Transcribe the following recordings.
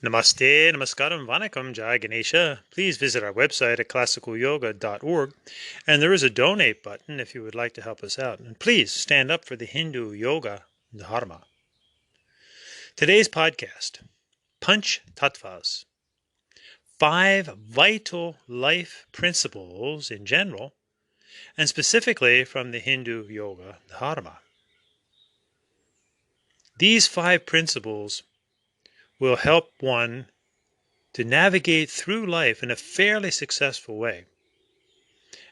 Namaste, Namaskaram, Vanakkam, Jai Ganesha. Please visit our website at classicalyoga.org, and there is a donate button if you would like to help us out. And please stand up for the Hindu yoga dharma. Today's podcast, Panch Tattvas, 5 vital life principles in general, and specifically from the Hindu yoga dharma. These 5 principles will help one to navigate through life in a fairly successful way.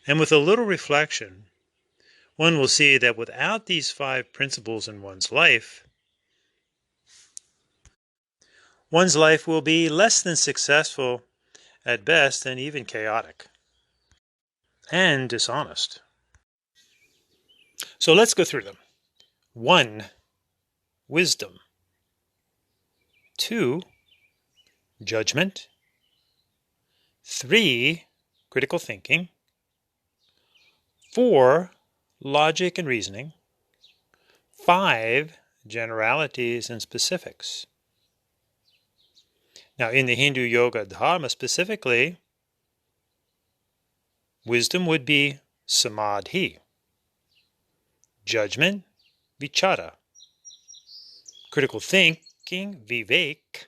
And with a little reflection, one will see that without these 5 principles in one's life will be less than successful at best and even chaotic and dishonest. So let's go through them. 1. Wisdom. 2. Judgment. 3. Critical thinking. 4. Logic and reasoning. 5. Generalities and specifics. Now, in the Hindu yoga dharma specifically, wisdom would be samadhi, judgment, vichara, critical thinking, vivek,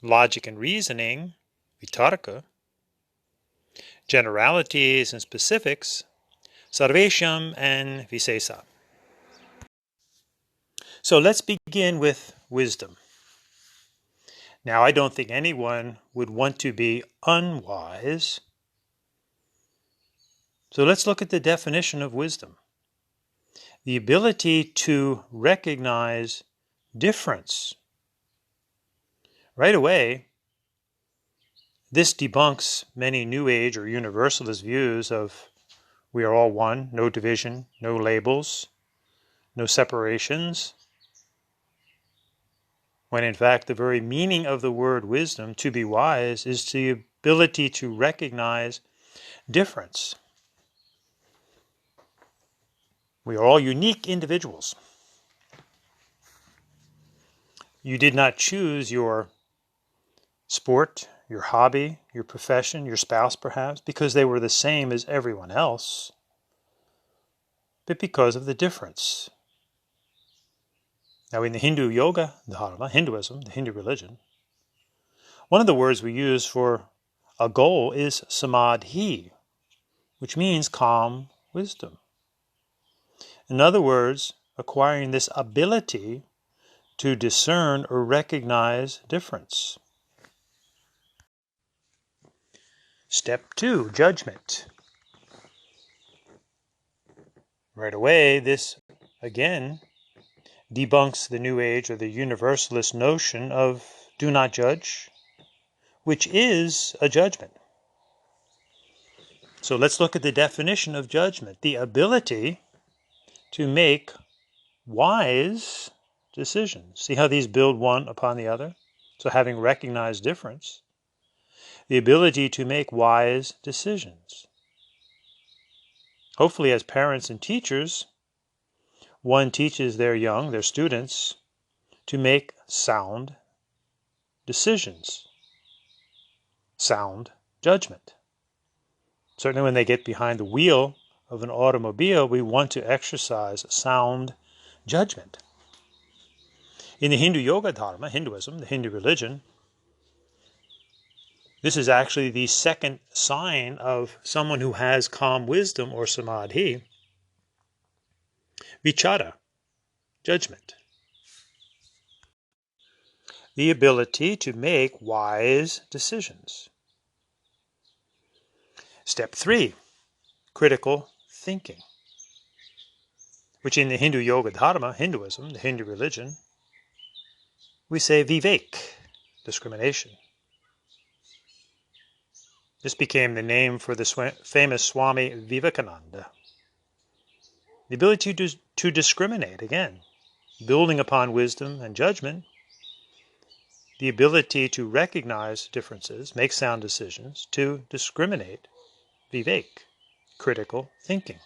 logic and reasoning, vitarka, generalities and specifics, sarvesham and visesa. So let's begin with wisdom. Now, I don't think anyone would want to be unwise. So let's look at the definition of wisdom. The ability to recognize difference. Right away, this debunks many New Age or Universalist views of we are all one, no division, no labels, no separations, when in fact the very meaning of the word wisdom, to be wise, is the ability to recognize difference. We are all unique individuals. You did not choose your sport, your hobby, your profession, your spouse perhaps, because they were the same as everyone else, but because of the difference. Now, in the Hindu yoga dharma, Hinduism, the Hindu religion, one of the words we use for a goal is samadhi, which means calm wisdom. In other words, acquiring this ability to discern or recognize difference. Step 2, judgment. Right away, this again debunks the New Age or the Universalist notion of do not judge, which is a judgment. So let's look at the definition of judgment. The ability to make wise decisions. See how these build one upon the other? So having recognized difference, the ability to make wise decisions. Hopefully, as parents and teachers, one teaches their young, their students, to make sound decisions, sound judgment. Certainly when they get behind the wheel of an automobile, we want to exercise sound judgment. In the Hindu yoga dharma, Hinduism, the Hindu religion, this is actually the second sign of someone who has calm wisdom or samadhi. Vichara, judgment. The ability to make wise decisions. Step 3, critical thinking, which in the Hindu yoga dharma, Hinduism, the Hindu religion, we say vivek, discrimination. This became the name for the famous Swami Vivekananda. The ability to discriminate, again, building upon wisdom and judgment, the ability to recognize differences, make sound decisions, to discriminate, vivek, critical thinking.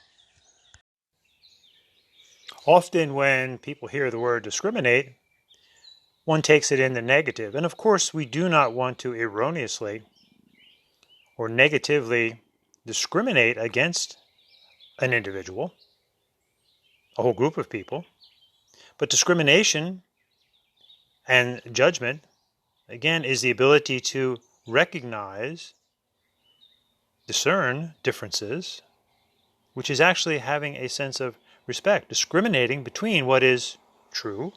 Often when people hear the word discriminate, one takes it in the negative. And of course, we do not want to erroneously or negatively discriminate against an individual, a whole group of people. But discrimination and judgment, again, is the ability to recognize, discern differences, which is actually having a sense of respect, discriminating between what is true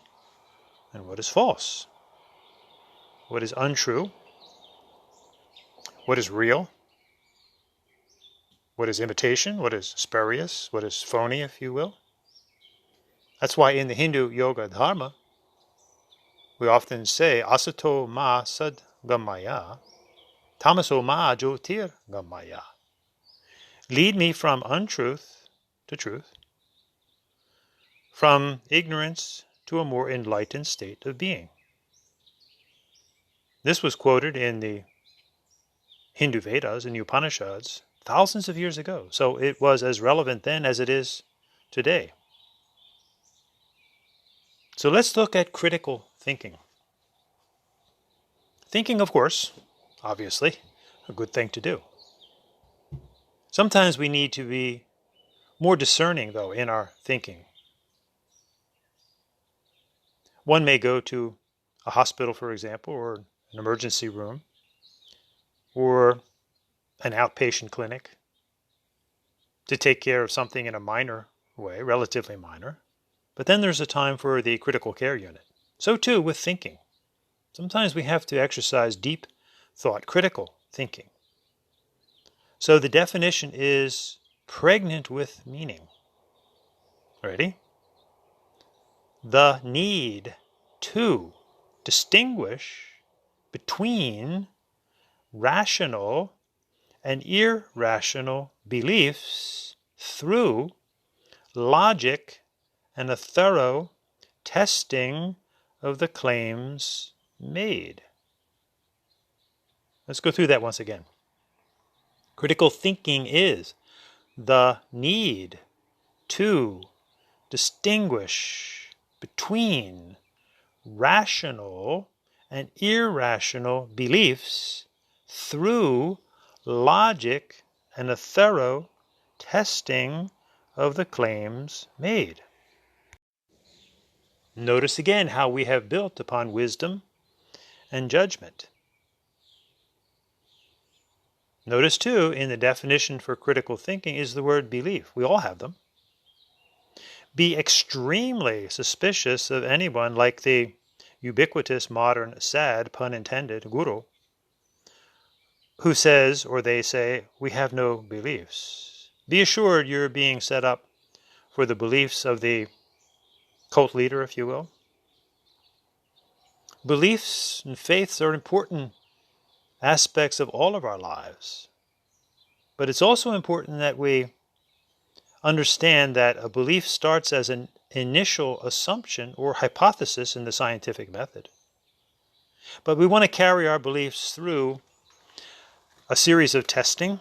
and what is false, what is untrue, what is real, what is imitation, what is spurious, what is phony, if you will. That's why in the Hindu yoga dharma, we often say, asato ma sad gamaya, tamaso ma jyotir gamaya. Lead me from untruth to truth, from ignorance to a more enlightened state of being. This was quoted in the Hindu Vedas and Upanishads thousands of years ago, so it was as relevant then as it is today. So let's look at critical thinking. Thinking, of course, obviously, a good thing to do. Sometimes we need to be more discerning, though, in our thinking. One may go to a hospital, for example, or an emergency room, or an outpatient clinic to take care of something in a minor way, relatively minor. But then there's a time for the critical care unit. So too with thinking. Sometimes we have to exercise deep thought, critical thinking. So the definition is pregnant with meaning. Ready? The need to distinguish between rational and irrational beliefs through logic and a thorough testing of the claims made. Let's go through that once again. Critical thinking is the need to distinguish between rational and irrational beliefs through logic and a thorough testing of the claims made. Notice again how we have built upon wisdom and judgment. Notice too, in the definition for critical thinking is the word belief. We all have them. Be extremely suspicious of anyone like the ubiquitous modern sad, pun intended, guru, who says, or they say, we have no beliefs. Be assured you're being set up for the beliefs of the cult leader, if you will. Beliefs and faiths are important aspects of all of our lives. But it's also important that we understand that a belief starts as an initial assumption or hypothesis in the scientific method. But we want to carry our beliefs through a series of testing,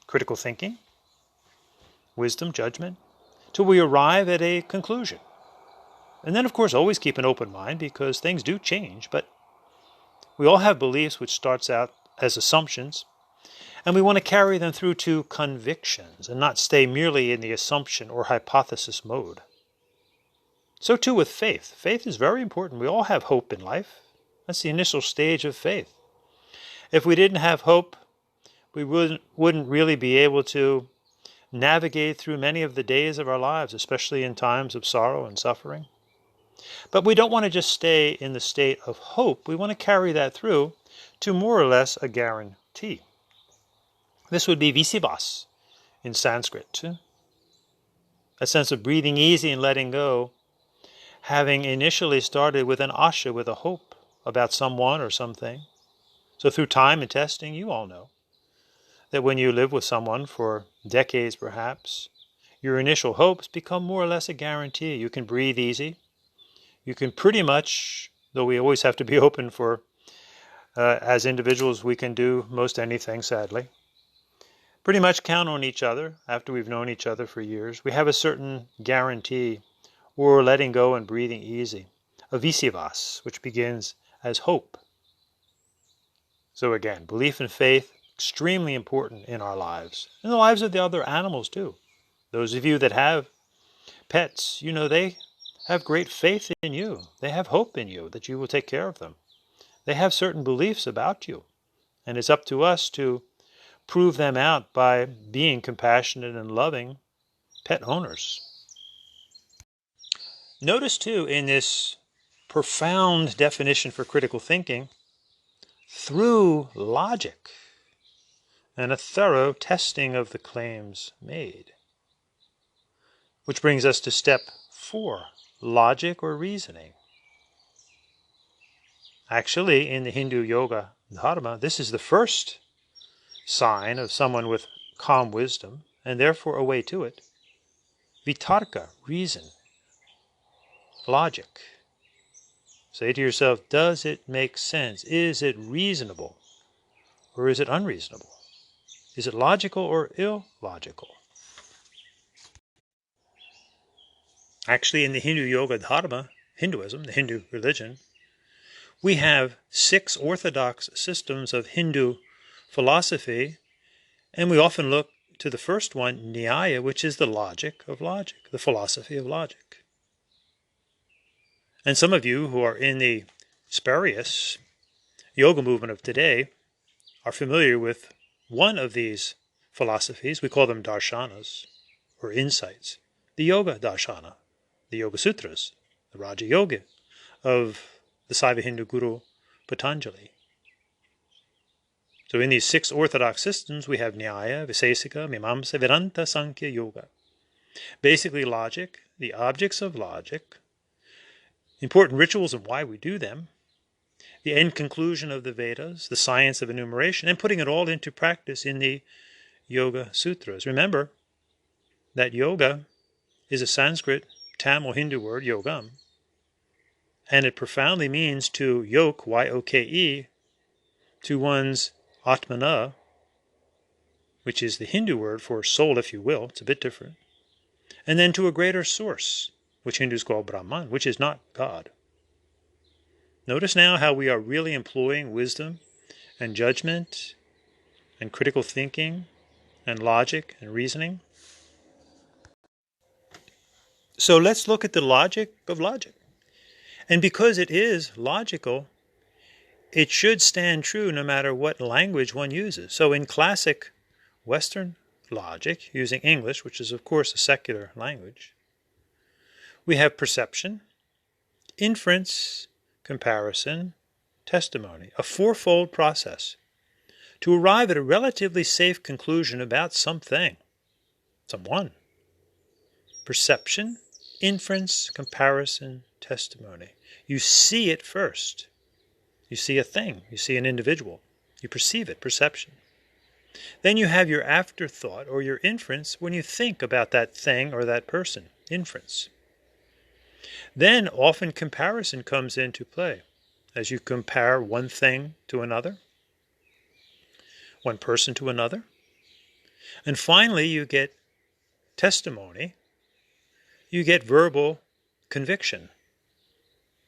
critical thinking, wisdom, judgment, till we arrive at a conclusion. And then, of course, always keep an open mind because things do change, but we all have beliefs which starts out as assumptions, and we want to carry them through to convictions and not stay merely in the assumption or hypothesis mode. So too with faith. Faith is very important. We all have hope in life. That's the initial stage of faith. If we didn't have hope, we wouldn't really be able to navigate through many of the days of our lives, especially in times of sorrow and suffering. But we don't want to just stay in the state of hope. We want to carry that through to more or less a guarantee. This would be visivas in Sanskrit. A sense of breathing easy and letting go, having initially started with an asha, with a hope about someone or something. So through time and testing, you all know that when you live with someone for decades perhaps, your initial hopes become more or less a guarantee. You can breathe easy. You can pretty much, though we always have to be open for, as individuals, we can do most anything, sadly. Pretty much count on each other after we've known each other for years. We have a certain guarantee or letting go and breathing easy. avisivas, which begins as hope. So again, belief and faith, extremely important in our lives, in the lives of the other animals too. Those of you that have pets, they have great faith in you. They have hope in you that you will take care of them. They have certain beliefs about you. And it's up to us to prove them out by being compassionate and loving pet owners. Notice too, in this profound definition for critical thinking, through logic and a thorough testing of the claims made. Which brings us to step 4, logic or reasoning. Actually, in the Hindu yoga dharma, this is the first sign of someone with calm wisdom, and therefore a way to it. Vitarka, reason, logic. Say to yourself, does it make sense? Is it reasonable? Or is it unreasonable? Is it logical or illogical? Actually, in the Hindu yoga dharma, Hinduism, the Hindu religion, we have 6 orthodox systems of Hindu philosophy, and we often look to the first one, Nyaya, which is the logic of logic, the philosophy of logic. And some of you who are in the spurious yoga movement of today are familiar with one of these philosophies. We call them darshanas, or insights. The Yoga Darshana, the Yoga Sutras, the Raja Yoga of the Saiva Hindu guru Patanjali. So in these 6 orthodox systems, we have Nyaya, Visesika, Mimamsa, Vedanta, Sankhya, Yoga. Basically logic, the objects of logic, important rituals and why we do them, the end conclusion of the Vedas, the science of enumeration, and putting it all into practice in the Yoga Sutras. Remember that yoga is a Sanskrit, Tamil, Hindu word, yogam, and it profoundly means to yoke, Y-O-K-E, to one's Atmana, which is the Hindu word for soul, if you will. It's a bit different. And then to a greater source, which Hindus call Brahman, which is not God. Notice now how we are really employing wisdom and judgment and critical thinking and logic and reasoning. So let's look at the logic of logic. And because it is logical, it should stand true no matter what language one uses. So in classic Western logic, using English, which is of course a secular language, we have perception, inference, comparison, testimony, a 4-fold process to arrive at a relatively safe conclusion about something, someone. Perception, inference, comparison, testimony. You see it first. You see a thing. You see an individual. You perceive it, perception. Then you have your afterthought or your inference when you think about that thing or that person, inference. Then often comparison comes into play as you compare one thing to another, one person to another. And finally you get testimony. You get verbal conviction.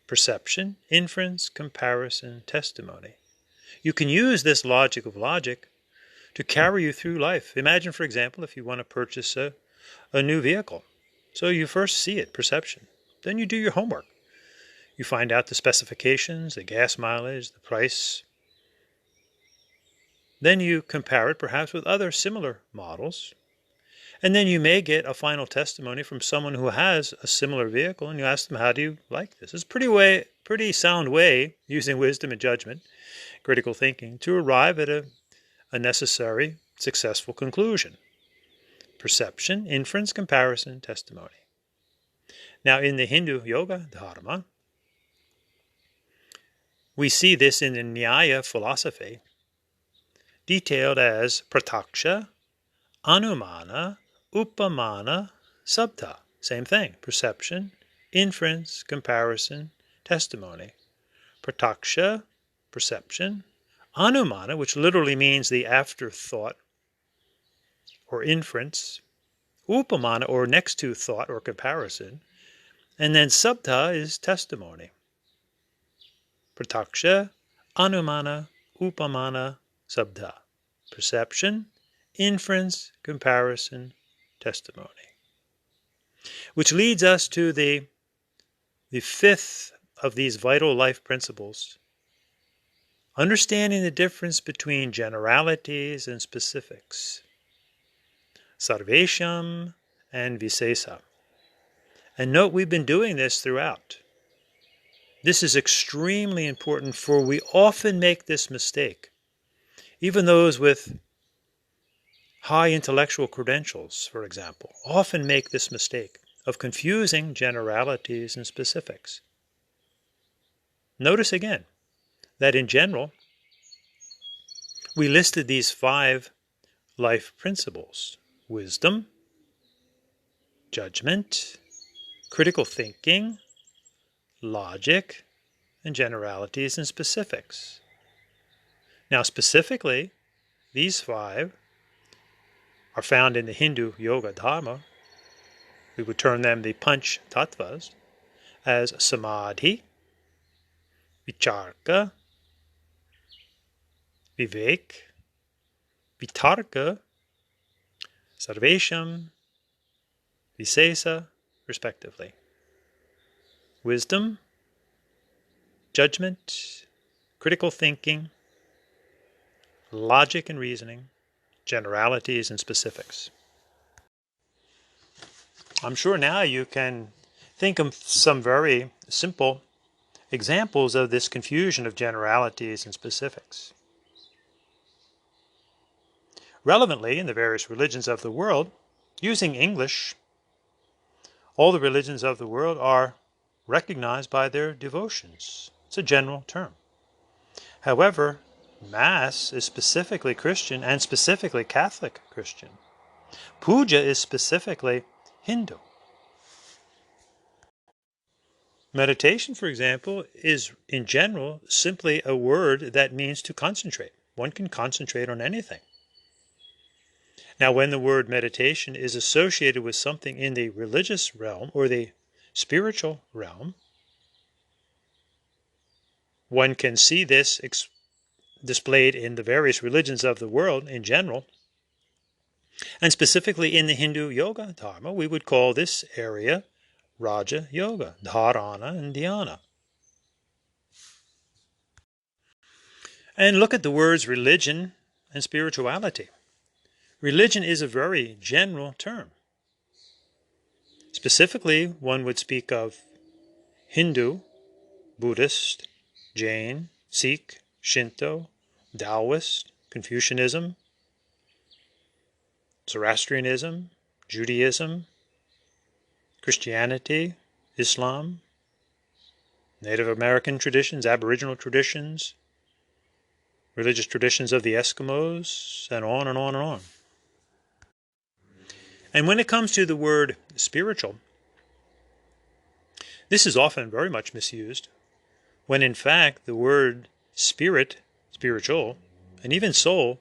Perception, inference, comparison, testimony. You can use this logic of logic to carry you through life. Imagine, for example, if you want to purchase a new vehicle. So you first see it, perception. Then you do your homework. You find out the specifications, the gas mileage, the price. Then you compare it perhaps with other similar models. And then you may get a final testimony from someone who has a similar vehicle, and you ask them, how do you like this? It's a pretty sound way, using wisdom and judgment, critical thinking, to arrive at a necessary, successful conclusion. Perception, inference, comparison, testimony. Now in the Hindu yoga dharma, we see this in the Nyaya philosophy, detailed as prataksha, anumana, upamana, sabta. Same thing. Perception, inference, comparison, testimony. Prataksha, perception. Anumana, which literally means the afterthought or inference. Upamana, or next to thought or comparison. And then sabta is testimony. Prataksha, Anumana, Upamana, Sabda. Perception, inference, comparison, testimony. Which leads us to the fifth of these vital life principles, understanding the difference between generalities and specifics, sarvesham and visesa. And note, we've been doing this throughout. This is extremely important, for we often make this mistake. Even those with high intellectual credentials, for example, often make this mistake of confusing generalities and specifics. Notice again that in general, we listed these 5 life principles: wisdom, judgment, critical thinking, logic, and generalities and specifics. Now, specifically, these 5 are found in the Hindu Yoga Dharma. We would term them the Panch Tattvas, as samadhi, vicharka, vivek, vitarka, sarvesham, visesa, respectively. Wisdom, judgment, critical thinking, logic and reasoning, generalities and specifics. I'm sure now you can think of some very simple examples of this confusion of generalities and specifics. Relevantly, in the various religions of the world, using English, all the religions of the world are recognized by their devotions. It's a general term. However, Mass is specifically Christian and specifically Catholic Christian. Puja is specifically Hindu. Meditation, for example, is in general simply a word that means to concentrate. One can concentrate on anything. Now, when the word meditation is associated with something in the religious realm or the spiritual realm, one can see this displayed in the various religions of the world in general. And specifically in the Hindu Yoga Dharma, we would call this area Raja Yoga, Dharana and Dhyana. And look at the words religion and spirituality. Religion is a very general term. Specifically, one would speak of Hindu, Buddhist, Jain, Sikh, Shinto, Taoist, Confucianism, Zoroastrianism, Judaism, Christianity, Islam, Native American traditions, Aboriginal traditions, religious traditions of the Eskimos, and on and on and on. And when it comes to the word spiritual, this is often very much misused, when in fact the word spirit, spiritual, and even soul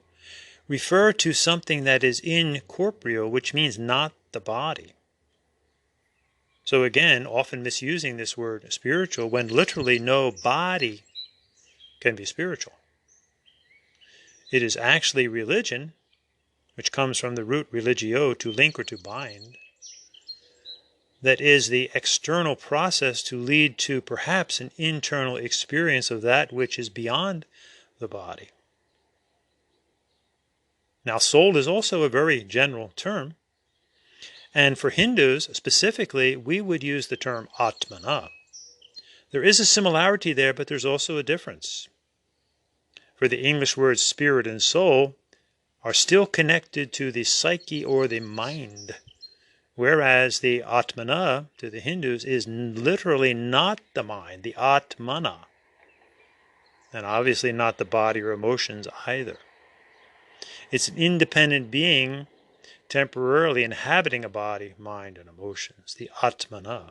refer to something that is incorporeal, which means not the body. So again, often misusing this word spiritual when literally no body can be spiritual. It is actually religion, which comes from the root religio, to link or to bind, that is the external process to lead to perhaps an internal experience of that which is beyond the body. Now, soul is also a very general term, and for Hindus specifically, we would use the term Atmana. There is a similarity there, but there's also a difference. For the English words spirit and soul are still connected to the psyche or the mind, whereas the Atmana to the Hindus is literally not the mind, the Atmana, and obviously not the body or emotions either. It's an independent being temporarily inhabiting a body, mind, and emotions, the Atmana.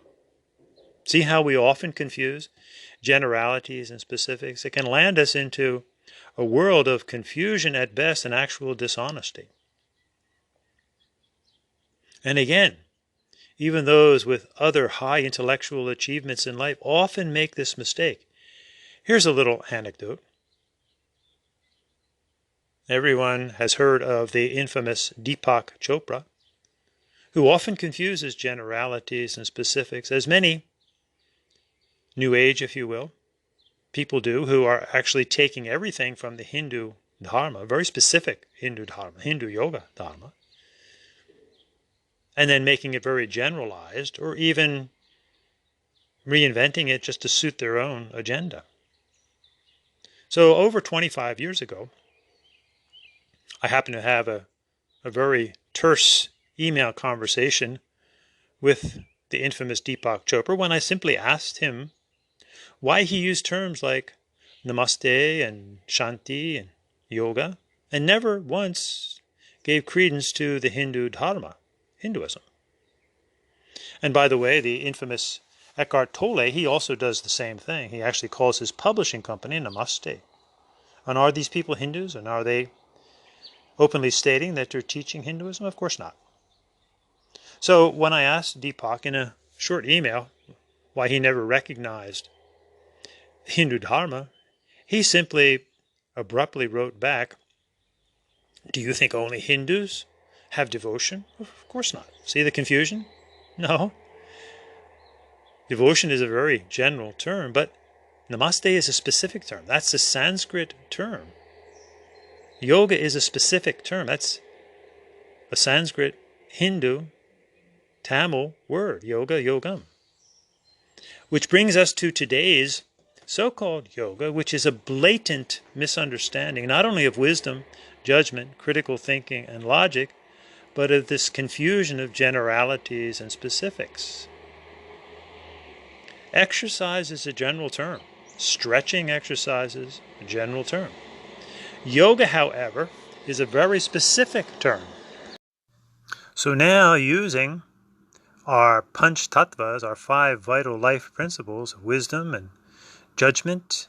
See how we often confuse generalities and specifics? It can land us into a world of confusion at best and actual dishonesty. And again, even those with other high intellectual achievements in life often make this mistake. Here's a little anecdote. Everyone has heard of the infamous Deepak Chopra, who often confuses generalities and specifics, as many New Age, if you will, people do, who are actually taking everything from the Hindu Dharma, very specific Hindu Dharma, Hindu Yoga Dharma, and then making it very generalized, or even reinventing it just to suit their own agenda. So over 25 years ago, I happened to have a very terse email conversation with the infamous Deepak Chopra when I simply asked him why he used terms like namaste and shanti and yoga and never once gave credence to the Hindu Dharma, Hinduism. And by the way, the infamous Eckhart Tolle, he also does the same thing. He actually calls his publishing company Namaste. And are these people Hindus, and are they openly stating that they're teaching Hinduism? Of course not. So when I asked Deepak in a short email why he never recognized Hindu Dharma, he simply abruptly wrote back, "Do you think only Hindus have devotion?" Of course not. See the confusion? No. Devotion is a very general term, but namaste is a specific term. That's a Sanskrit term. Yoga is a specific term. That's a Sanskrit, Hindu, Tamil word, yoga, yogam. Which brings us to today's so-called yoga, which is a blatant misunderstanding, not only of wisdom, judgment, critical thinking, and logic, but of this confusion of generalities and specifics. Exercise is a general term. Stretching exercises, a general term. Yoga, however, is a very specific term. So now, using our Panch Tattvas, our 5 vital life principles of wisdom and judgment,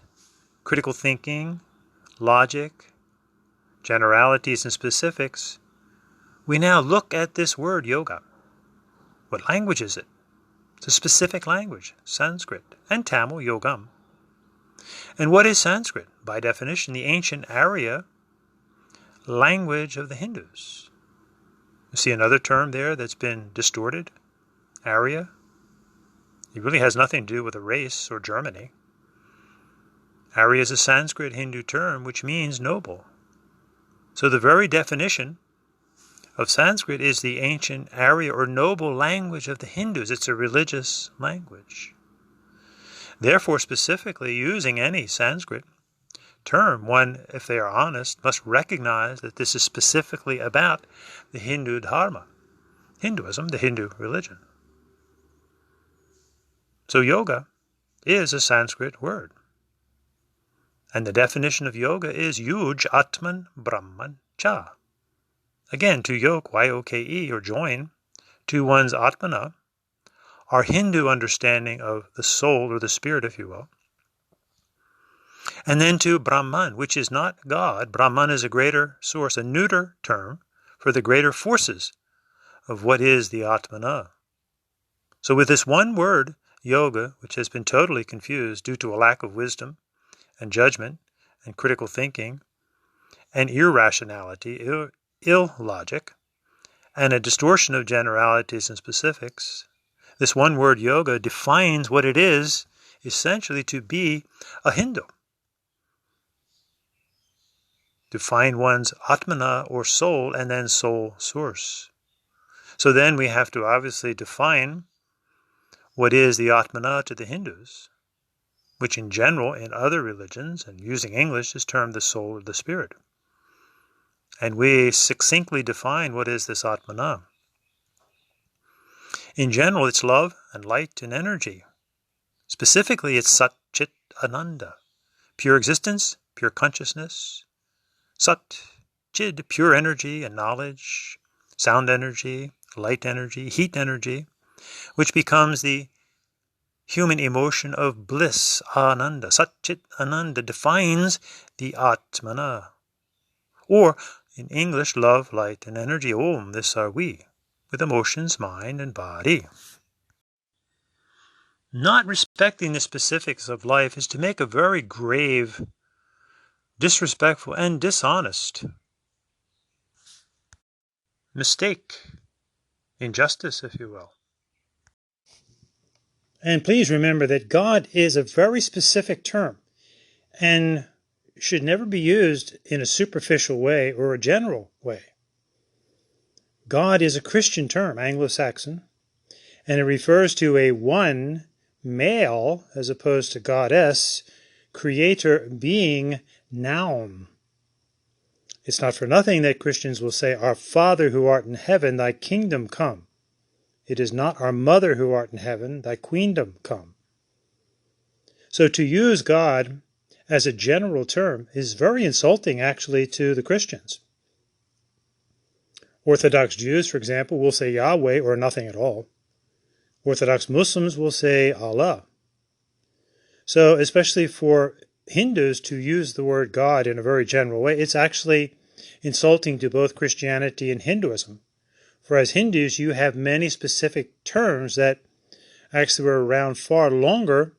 critical thinking, logic, generalities and specifics, we now look at this word yoga. What language is it? It's a specific language, Sanskrit, and Tamil, yogam. And what is Sanskrit? By definition, the ancient Arya language of the Hindus. You see another term there that's been distorted? Arya. It really has nothing to do with a race or Germany. Arya is a Sanskrit Hindu term which means noble. So the very definition of Sanskrit is the ancient Arya or noble language of the Hindus. It's a religious language. Therefore, specifically using any Sanskrit term, one, if they are honest, must recognize that this is specifically about the Hindu Dharma, Hinduism, the Hindu religion. So yoga is a Sanskrit word. And the definition of yoga is yuj atman brahman cha. Again, to yoke, Y-O-K-E, or join, to one's atmana, our Hindu understanding of the soul or the spirit, if you will. And then to Brahman, which is not God. Brahman is a greater source, a neuter term for the greater forces of what is the atmana. So with this one word, yoga, which has been totally confused due to a lack of wisdom and judgment and critical thinking and irrationality, illogic, and a distortion of generalities and specifics, this one word yoga defines what it is essentially to be a Hindu. To find one's atmana or soul and then soul source. So then we have to obviously define what is the atmana to the Hindus, which in general in other religions and using English is termed the soul or the spirit. And we succinctly define what is this atmana. In general, it's love and light and energy. Specifically, it's Sat Chit Ananda, pure existence, pure consciousness. Sat, Chid, pure energy and knowledge, sound energy, light energy, heat energy, which becomes the human emotion of bliss, Ananda. Sat Chit Ananda defines the Atmana. Or, in English, love, light, and energy. Om, this are we, with emotions, mind, and body. Not respecting the specifics of life is to make a very grave, disrespectful, and dishonest mistake, injustice, if you will. And please remember that God is a very specific term and should never be used in a superficial way or a general way. God is a Christian term, Anglo-Saxon, and it refers to a one, male, as opposed to goddess, creator, being, noun. It's not for nothing that Christians will say, Our Father who art in heaven, thy kingdom come. It is not our Mother who art in heaven, thy queendom come. So to use God as a general term is very insulting, actually, to the Christians. Orthodox Jews, for example, will say Yahweh or nothing at all. Orthodox Muslims will say Allah. So especially for Hindus to use the word God in a very general way, it's actually insulting to both Christianity and Hinduism. For as Hindus, you have many specific terms that actually were around far longer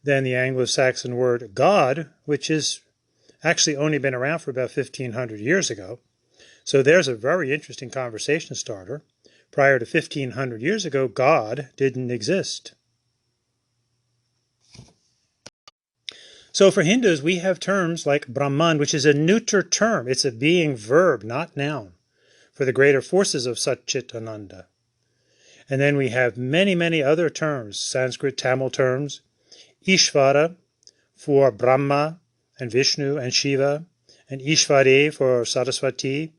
than the Anglo-Saxon word God, which has actually only been around for about 1,500 years ago. So there's a very interesting conversation starter. Prior to 1,500 years ago, God didn't exist. So for Hindus, we have terms like Brahman, which is a neuter term. It's a being verb, not noun, for the greater forces of Satchit Ananda. And then we have many, many other terms, Sanskrit, Tamil terms, Ishvara for Brahma and Vishnu and Shiva, and Ishvari for Saraswati,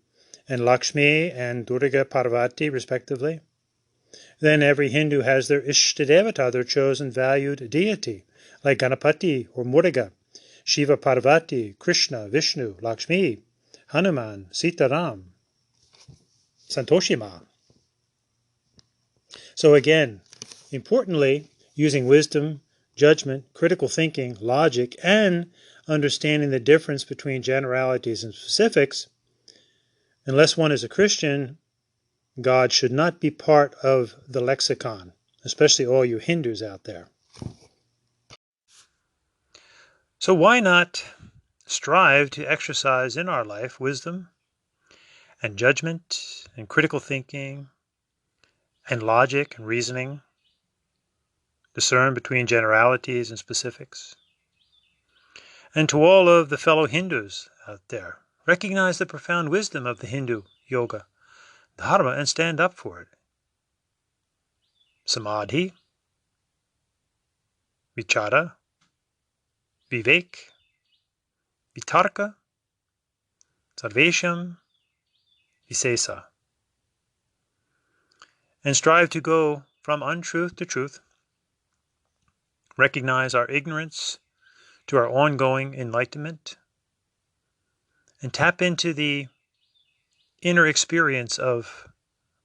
and Lakshmi and Durga Parvati, respectively. Then every Hindu has their Ishtadevata, their chosen valued deity, like Ganapati or Muruga, Shiva Parvati, Krishna, Vishnu, Lakshmi, Hanuman, Sitaram, Santoshima. So again, importantly, using wisdom, judgment, critical thinking, logic, and understanding the difference between generalities and specifics, unless one is a Christian, God should not be part of the lexicon, especially all you Hindus out there. So why not strive to exercise in our life wisdom and judgment and critical thinking and logic and reasoning, discern between generalities and specifics? And to all of the fellow Hindus out there, recognize the profound wisdom of the Hindu yoga dharma and stand up for it. Samadhi, vichara, vivek, vitarka, sarvesham, visesa. And strive to go from untruth to truth, recognize our ignorance to our ongoing enlightenment, and tap into the inner experience of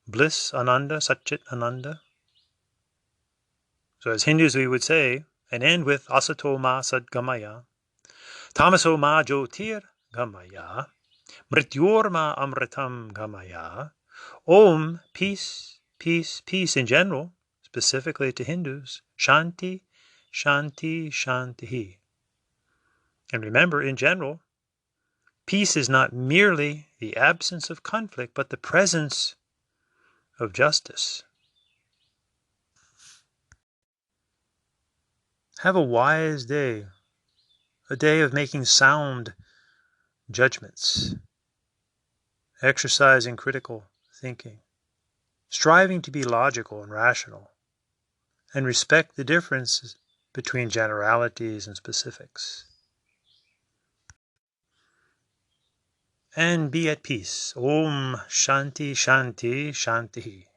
bliss, ananda, satchit ananda. So as Hindus we would say, and end with asato ma sadgamaya, tamaso ma jyotir gamaya, mrityor ma amritam gamaya. Om, peace, peace, peace in general, specifically to Hindus, shanti, shanti, shanti. And remember, in general, peace is not merely the absence of conflict, but the presence of justice. Have a wise day, a day of making sound judgments, exercising critical thinking, striving to be logical and rational, and respect the differences between generalities and specifics. And be at peace. Om Shanti Shanti Shanti.